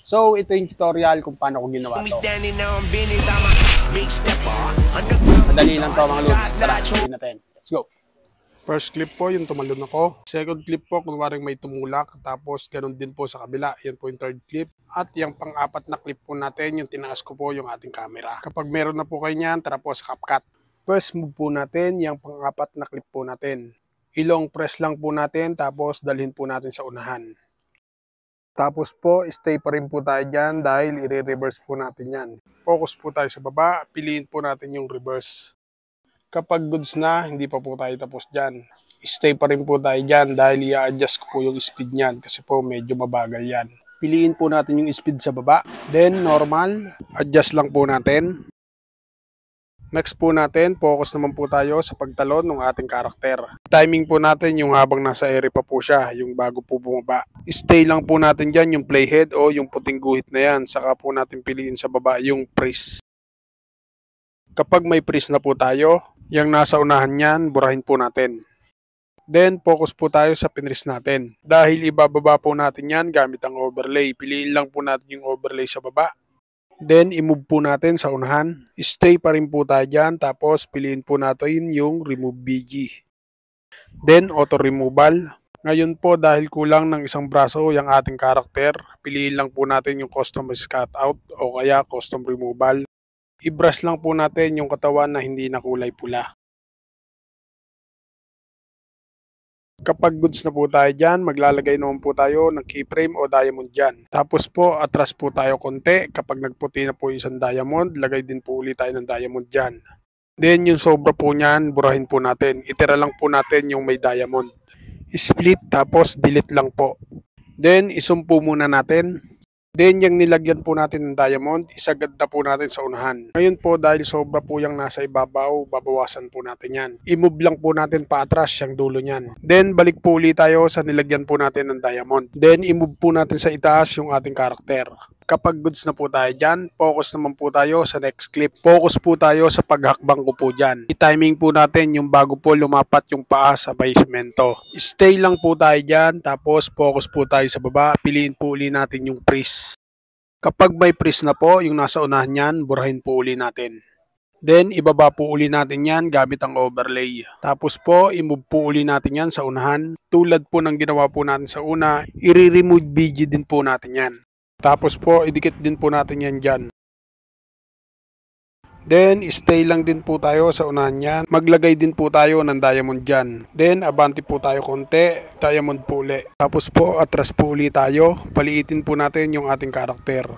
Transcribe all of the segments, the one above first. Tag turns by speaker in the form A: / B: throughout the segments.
A: So, ito yung tutorial kung paano ko ginawa to. Madali lang to mga lods. Tara, gawin natin. Let's go.
B: First clip po, yung tumalon ako. Second clip po, kunwaring may tumulak. Tapos, ganun din po sa kabila. Yan po yung third clip. At yung pang-apat na clip po natin, yung tinaas ko po yung ating camera. Kapag meron na po kayo niyan, tara po sa CapCut. First move po natin, yung pang-apat na clip po natin. Ilong press lang po natin, tapos dalhin po natin sa unahan. Tapos po, stay pa rin po tayo dyan dahil i-reverse po natin yan. Focus po tayo sa baba, piliin po natin yung reverse. Kapag goods na, hindi pa po tayo tapos dyan. Stay pa rin po tayo dyan dahil i-adjust ko po yung speed niyan kasi po medyo mabagal yan. Piliin po natin yung speed sa baba. Then normal, adjust lang po natin. Next po natin, focus naman po tayo sa pagtalon ng ating karakter. Timing po natin yung habang nasa ere pa po siya, yung bago po bumaba. Stay lang po natin dyan yung playhead o yung puting guhit na yan. Saka po natin piliin sa baba yung freeze. Kapag may freeze na po tayo, yung nasa unahan yan, burahin po natin. Then, focus po tayo sa pinris natin. Dahil ibababa po natin yan gamit ang overlay. Piliin lang po natin yung overlay sa baba. Then, i-move po natin sa unahan. Stay pa rin po tayo dyan. Tapos, piliin po natin yung remove BG. Then, auto removal. Ngayon po, dahil kulang ng isang braso yung ating karakter, piliin lang po natin yung customize cutout o kaya custom removal. I-brush lang po natin yung katawan na hindi na kulay pula. Kapag goods na po tayo dyan, maglalagay naman po tayo ng keyframe o diamond dyan. Tapos po, atras po tayo konti. Kapag nagputi na po yung isang diamond, lagay din po ulit tayo ng diamond dyan. Then yung sobra po nyan, burahin po natin. Itira lang po natin yung may diamond. Split tapos delete lang po. Then isum po muna natin. Then yung nilagyan po natin ng diamond, isagad na po natin sa unahan. Ngayon po dahil sobra po yung nasa ibabaw, babawasan po natin yan. I-move lang po natin paatras yung dulo niyan. Then balik po ulit tayo sa nilagyan po natin ng diamond. Then i-move po natin sa itaas yung ating karakter. Kapag goods na po tayo dyan, focus naman po tayo sa next clip. Focus po tayo sa paghakbang ko po dyan. I-timing po natin yung bago po lumapat yung paa sa basemento. Stay lang po tayo dyan, tapos focus po tayo sa baba. Piliin po uli natin yung freeze. Kapag may freeze na po, yung nasa unahan yan, burahin po uli natin. Then, ibaba po uli natin yan gamit ang overlay. Tapos po, i-move po uli natin yan sa unahan. Tulad po ng ginawa po natin sa una, i-remove BG din po natin yan. Tapos po, idikit din po natin yan dyan. Then, stay lang din po tayo sa unahan yan. Maglagay din po tayo ng diamond dyan. Then, abante po tayo konti, diamond po uli. Tapos po, atras po uli tayo. Paliitin po natin yung ating karakter.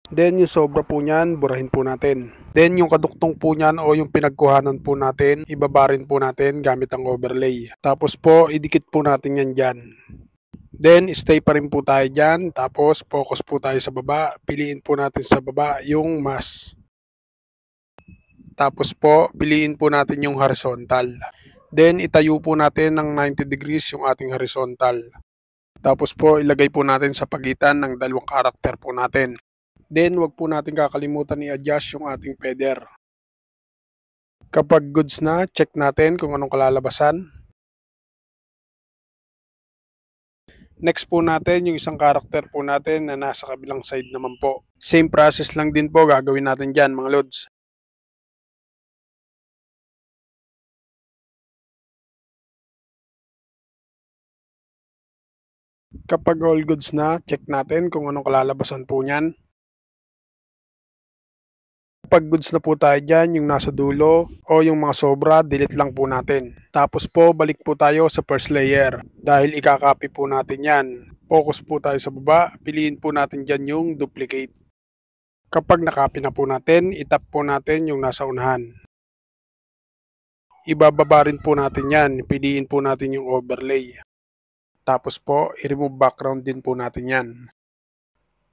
B: Then, yung sobra po nyan, burahin po natin. Then, yung kaduktong po nyan o yung pinagkuhanan po natin, ibabarin po natin gamit ang overlay. Tapos po, idikit po natin yan dyan. Then, stay pa rin po tayo dyan. Tapos, focus po tayo sa baba. Piliin po natin sa baba yung mask. Tapos po, piliin po natin yung horizontal. Then, itayo po natin ng 90 degrees yung ating horizontal. Tapos po, ilagay po natin sa pagitan ng dalawang karakter po natin. Then, wag po natin kakalimutan i-adjust yung ating feather. Kapag goods na, check natin kung anong kalalabasan. Next po natin yung isang karakter po natin na nasa kabilang side naman po. Same process lang din po gagawin natin dyan mga lods. Kapag all goods na, check natin kung anong kalalabasan po niyan. Kapag goods na po tayo dyan, yung nasa dulo o yung mga sobra, delete lang po natin. Tapos po, balik po tayo sa first layer. Dahil ikakopy po natin yan. Focus po tayo sa baba, piliin po natin dyan yung duplicate. Kapag nakopy na po natin, itap po natin yung nasa unahan. Ibababa rin po natin yan, piliin po natin yung overlay. Tapos po, i-remove background din po natin yan.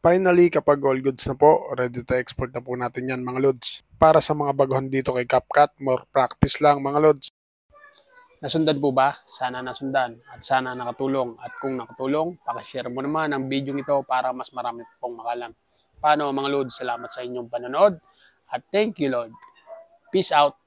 B: Finally, kapag all goods na po, ready to export na po natin yan mga lods. Para sa mga baguhan dito kay CapCut, more practice lang mga lods.
A: Nasundan po ba? Sana nasundan at sana nakatulong. At kung nakatulong, pakishare mo naman ang video ito para mas marami pong makalam. Paano mga lods? Salamat sa inyong panonood at thank you Lord. Peace out.